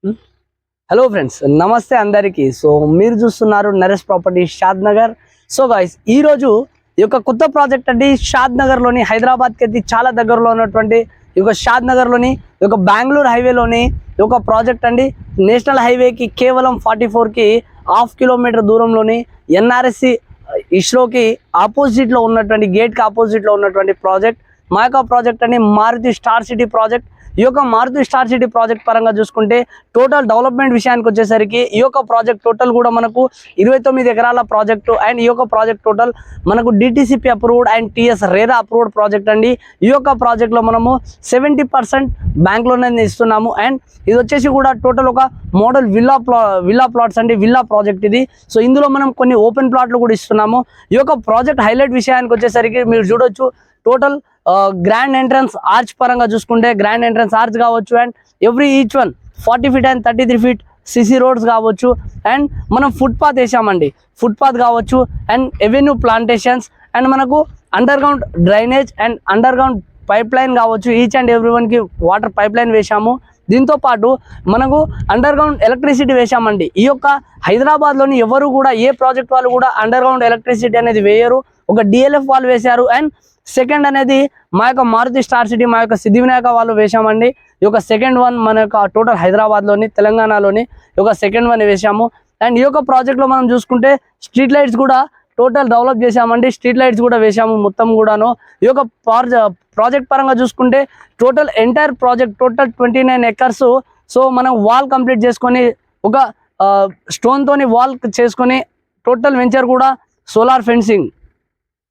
Hello friends, నమస్తే అందరికీ. So మీరు చూస్తున్నారు నరేష్ ప్రాపర్టీ షాద్ నగర్. సో గైస్, ఈరోజు ఈ యొక్క కొత్త ప్రాజెక్ట్ అండి షాద్ నగర్లోని హైదరాబాద్కి అయితే చాలా దగ్గరలో ఉన్నటువంటి ఈ యొక్క షాద్ నగర్లోని ఈ యొక్క బెంగళూరు హైవేలోని ఈ యొక్క ప్రాజెక్ట్ అండి. నేషనల్ హైవేకి కేవలం 44కి హాఫ్ కిలోమీటర్ దూరంలోని ఎన్ఆర్ఎస్సి ఇస్రోకి ఆపోజిట్లో ఉన్నటువంటి గేట్కి ఆపోజిట్లో ఉన్నటువంటి ప్రాజెక్ట్ మా యొక్క ప్రాజెక్ట్ అండి మారుతి స్టార్ సిటీ ప్రాజెక్ట్. ఈ యొక్క మారుతి స్టార్ సిటీ ప్రాజెక్ట్ పరంగా చూసుకుంటే టోటల్ డెవలప్మెంట్ విషయానికి వచ్చేసరికి ఈ యొక్క ప్రాజెక్ట్ టోటల్ కూడా మనకు 29 ఎకరాల ప్రాజెక్టు. అండ్ ఈ యొక్క ప్రాజెక్ట్ టోటల్ మనకు DTCP approved and TS RERA approved project అండి. ఈ యొక్క ప్రాజెక్ట్లో మనము 70% బ్యాంక్ లోన్ అనేది ఇస్తున్నాము. అండ్ ఇది వచ్చేసి కూడా టోటల్ ఒక మోడల్ విల్లా ప్లాట్స్ అండి, విల్లా ప్రాజెక్ట్ ఇది. సో ఇందులో మనం కొన్ని ఓపెన్ ప్లాట్లు కూడా ఇస్తున్నాము. ఈ యొక్క ప్రాజెక్ట్ హైలైట్ విషయానికి వచ్చేసరికి మీరు చూడొచ్చు, టోటల్ గ్రాండ్ ఎంట్రన్స్ ఆర్చ్ పరంగా చూసుకుంటే గ్రాండ్ ఎంట్రన్స్ ఆర్చ్ కావచ్చు. And each one 40 feet and 33 feet CC roads కావచ్చు. అండ్ మనం ఫుట్పాత్ వేసామండి, ఫుట్పాత్ కావచ్చు. అండ్ ఎవెన్యూ ప్లాంటేషన్స్ అండ్ మనకు under ground drainage and under ground pipe line కావచ్చు. ఈచ్ అండ్ ఎవ్రీ వన్కి వాటర్ పైప్ లైన్ వేసాము. దీంతో పాటు మనకు అండర్ గ్రౌండ్ ఎలక్ట్రిసిటీ వేసామండి. ఈ యొక్క హైదరాబాద్లోని ఎవరు కూడా ఏ ప్రాజెక్ట్ వాళ్ళు కూడా అండర్ గ్రౌండ్ ఎలక్ట్రిసిటీ అనేది వేయరు. ఒక డిఎల్ఎఫ్ వాళ్ళు వేశారు. అండ్ సెకండ్ అనేది మా యొక్క మారుతి స్టార్ సిటీ, మా యొక్క సిద్ధివినాయక వాళ్ళు వేసామండి. ఈ యొక్క సెకండ్ వన్ మన యొక్క టోటల్ హైదరాబాద్లోని తెలంగాణలోని ఈ యొక్క సెకండ్ వన్ వేసాము. అండ్ ఈ యొక్క ప్రాజెక్ట్లో మనం చూసుకుంటే స్ట్రీట్ లైట్స్ కూడా టోటల్ డెవలప్ చేసామండి, స్ట్రీట్ లైట్స్ కూడా వేసాము మొత్తం కూడాను. ఈ యొక్క ప్రాజెక్ట్ పరంగా చూసుకుంటే total entire project total 29 acres. So మనం వాల్ కంప్లీట్ చేసుకొని ఒక స్టోన్తోని వాల్ చేసుకొని టోటల్ వెంచర్ కూడా సోలార్ ఫెన్సింగ్,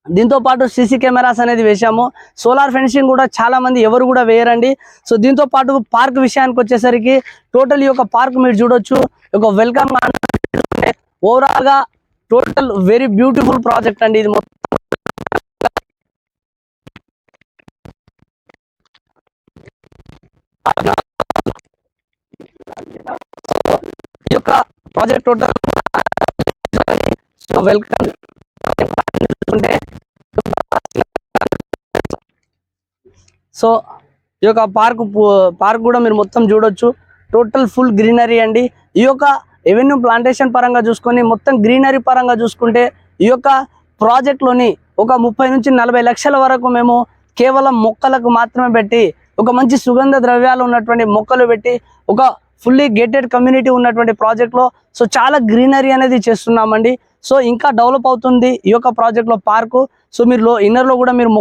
దీంతో పాటు సీసీ కెమెరాస్ అనేది వేసాము. సోలార్ ఫెన్సింగ్ కూడా చాలా మంది ఎవరు కూడా వేయరండి. సో దీంతో పాటు పార్క్ విషయానికి వచ్చేసరికి టోటల్ ఈ యొక్క పార్క్ మీరు చూడొచ్చు, ఒక వెల్కమ్ ఓవరాల్ గా టోటల్ వెరీ బ్యూటిఫుల్ ప్రాజెక్ట్ అండి ఇది మొత్తం. ఈ యొక్క ప్రాజెక్ట్ టోటల్ వెల్కమ్. సో ఈ యొక్క పార్క్ కూడా మీరు మొత్తం చూడొచ్చు, టోటల్ ఫుల్ గ్రీనరీ అండి. ఈ యొక్క ఎవెన్యూ ప్లాంటేషన్ పరంగా చూసుకొని మొత్తం గ్రీనరీ పరంగా చూసుకుంటే ఈ యొక్క ప్రాజెక్ట్లోని ఒక 30 నుంచి 40 లక్షల వరకు మేము కేవలం మొక్కలకు మాత్రమే పెట్టి, ఒక మంచి సుగంధ ద్రవ్యాలు ఉన్నటువంటి మొక్కలు పెట్టి, ఒక ఫుల్లీ గేటెడ్ కమ్యూనిటీ ఉన్నటువంటి ప్రాజెక్ట్లో సో చాలా గ్రీనరీ అనేది చేస్తున్నామండి. సో ఇంకా డెవలప్ అవుతుంది ఈ యొక్క ప్రాజెక్ట్లో పార్కు. సో మీరు ఇన్నర్లో కూడా మీరు